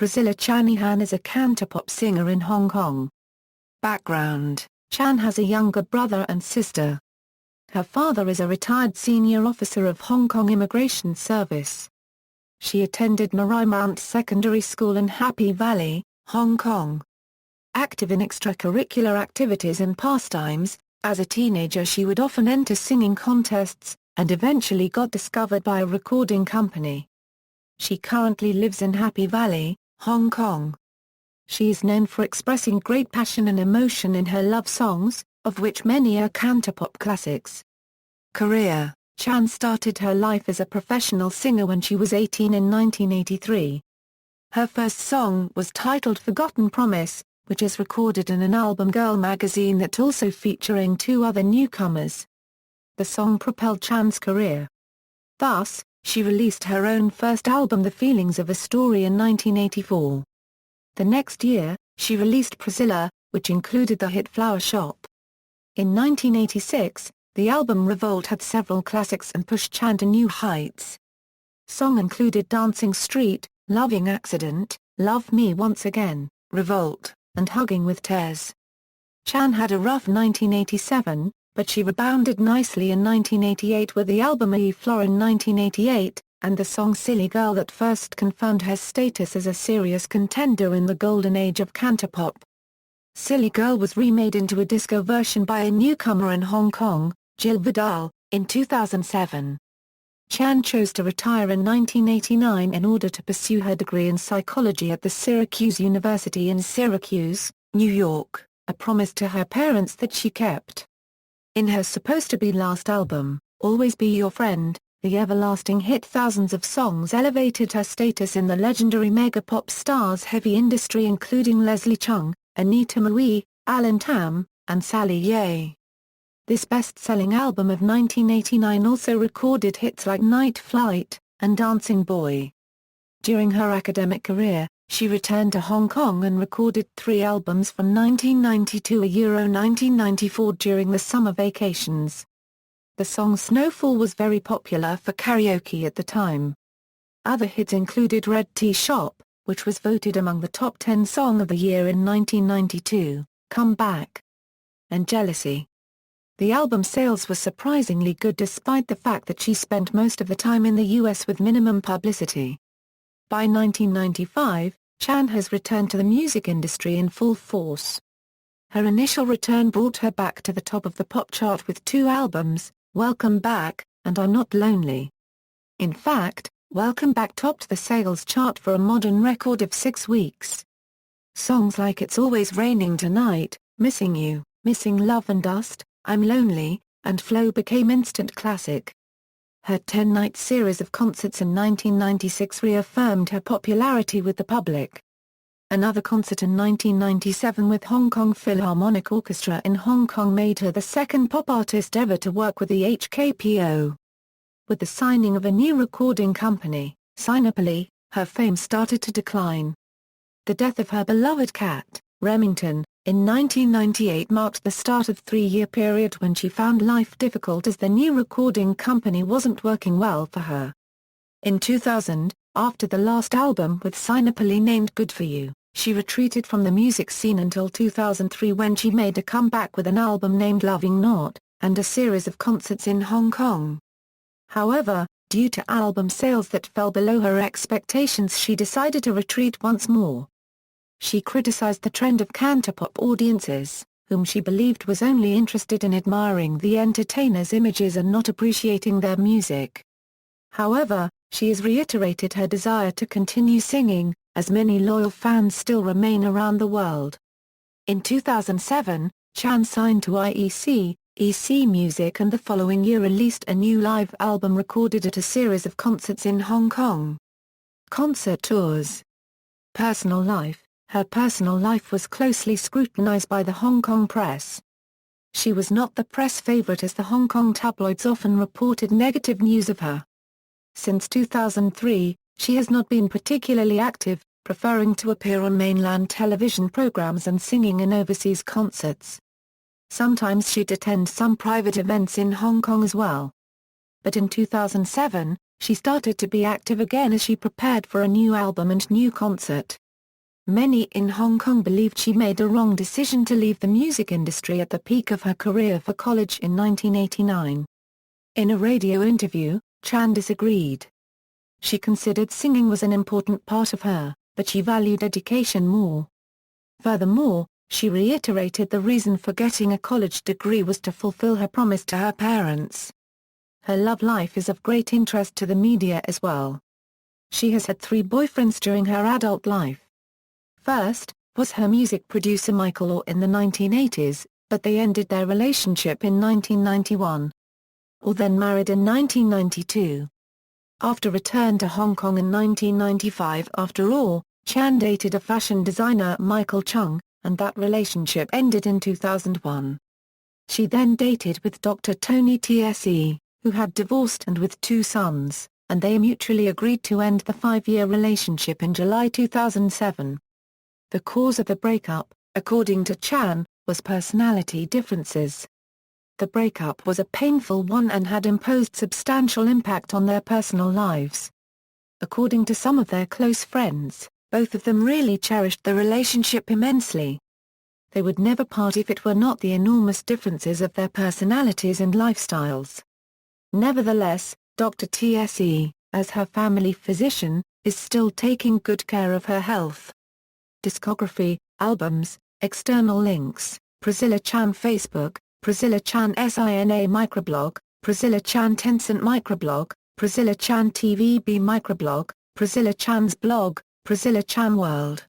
Priscilla Chan Wai-han is a Cantopop singer in Hong Kong. Background: Chan has a younger brother and sister. Her father is a retired senior officer of Hong Kong Immigration Service. She attended Marymount Secondary School in Happy Valley, Hong Kong. Active in extracurricular activities and pastimes, as a teenager she would often enter singing contests, and eventually got discovered by a recording company. She currently lives in Happy Valley, Hong Kong. She is known for expressing great passion and emotion in her love songs, of which many are Cantopop classics. Career: Chan started her life as a professional singer when she was 18 in 1983. Her first song was titled Forgotten Promise, which is recorded in an album Girl magazine that also featuring two other newcomers. The song propelled Chan's career. Thus, she released her own first album The Feelings of a Story in 1984. The next year, she released Priscilla, which included the hit Flower Shop. In 1986, the album Revolt had several classics and pushed Chan to new heights. Song included Dancing Street, Loving Accident, Love Me Once Again, Revolt, and Hugging with Tears. Chan had a rough 1987, but she rebounded nicely in 1988 with the album E Floor in 1988, and the song Silly Girl that first confirmed her status as a serious contender in the golden age of Cantopop. Silly Girl was remade into a disco version by a newcomer in Hong Kong, Jill Vidal, in 2007. Chan chose to retire in 1989 in order to pursue her degree in psychology at the Syracuse University in Syracuse, New York, a promise to her parents that she kept. In her supposed-to-be last album, Always Be Your Friend, the everlasting hit thousands of songs elevated her status in the legendary mega-pop stars' heavy industry including Leslie Chung, Anita Mui, Alan Tam, and Sally Ye. This best-selling album of 1989 also recorded hits like Night Flight, and Dancing Boy. During her academic career, she returned to Hong Kong and recorded 3 albums from 1992 to 1994 during the summer vacations. The song Snowfall was very popular for karaoke at the time. Other hits included Red Tea Shop, which was voted among the top 10 song of the year in 1992, Come Back, and Jealousy. The album sales were surprisingly good despite the fact that she spent most of the time in the US with minimum publicity. By 1995, Chan has returned to the music industry in full force. Her initial return brought her back to the top of the pop chart with 2 albums, Welcome Back, and I'm Not Lonely. In fact, Welcome Back topped the sales chart for a modern record of 6 weeks. Songs like It's Always Raining Tonight, Missing You, Missing Love and Dust, I'm Lonely, and Flow became instant classic. Her 10-night series of concerts in 1996 reaffirmed her popularity with the public. Another concert in 1997 with Hong Kong Philharmonic Orchestra in Hong Kong made her the second pop artist ever to work with the HKPO. With the signing of a new recording company, Cynopoli, her fame started to decline. The death of her beloved cat, Remington, in 1998 marked the start of a 3-year period when she found life difficult as the new recording company wasn't working well for her. In 2000, after the last album with Cynopoli named Good For You, she retreated from the music scene until 2003 when she made a comeback with an album named Loving Not, and a series of concerts in Hong Kong. However, due to album sales that fell below her expectations she decided to retreat once more. She criticized the trend of Cantopop audiences, whom she believed was only interested in admiring the entertainers' images and not appreciating their music. However, she has reiterated her desire to continue singing, as many loyal fans still remain around the world. In 2007, Chan signed to EC Music and the following year released a new live album recorded at a series of concerts in Hong Kong. Concert tours. Personal life. Her personal life was closely scrutinized by the Hong Kong press. She was not the press favorite as the Hong Kong tabloids often reported negative news of her. Since 2003, she has not been particularly active, preferring to appear on mainland television programs and singing in overseas concerts. Sometimes she'd attend some private events in Hong Kong as well. But in 2007, she started to be active again as she prepared for a new album and new concert. Many in Hong Kong believed she made a wrong decision to leave the music industry at the peak of her career for college in 1989. In a radio interview, Chan disagreed. She considered singing was an important part of her, but she valued education more. Furthermore, she reiterated the reason for getting a college degree was to fulfill her promise to her parents. Her love life is of great interest to the media as well. She has had 3 boyfriends during her adult life. First, was her music producer Michael Orr in the 1980s, but they ended their relationship in 1991. Orr then married in 1992. After return to Hong Kong in 1995 after Orr, Chan dated a fashion designer Michael Chung, and that relationship ended in 2001. She then dated with Dr. Tony Tse, who had divorced and with 2 sons, and they mutually agreed to end the 5-year relationship in July 2007. The cause of the breakup, according to Chan, was personality differences. The breakup was a painful one and had imposed substantial impact on their personal lives. According to some of their close friends, both of them really cherished the relationship immensely. They would never part if it were not the enormous differences of their personalities and lifestyles. Nevertheless, Dr. Tse, as her family physician, is still taking good care of her health. Discography, albums, external links, Priscilla Chan Facebook, Priscilla Chan SINA microblog, Priscilla Chan Tencent microblog, Priscilla Chan TVB microblog, Priscilla Chan's blog, Priscilla Chan World.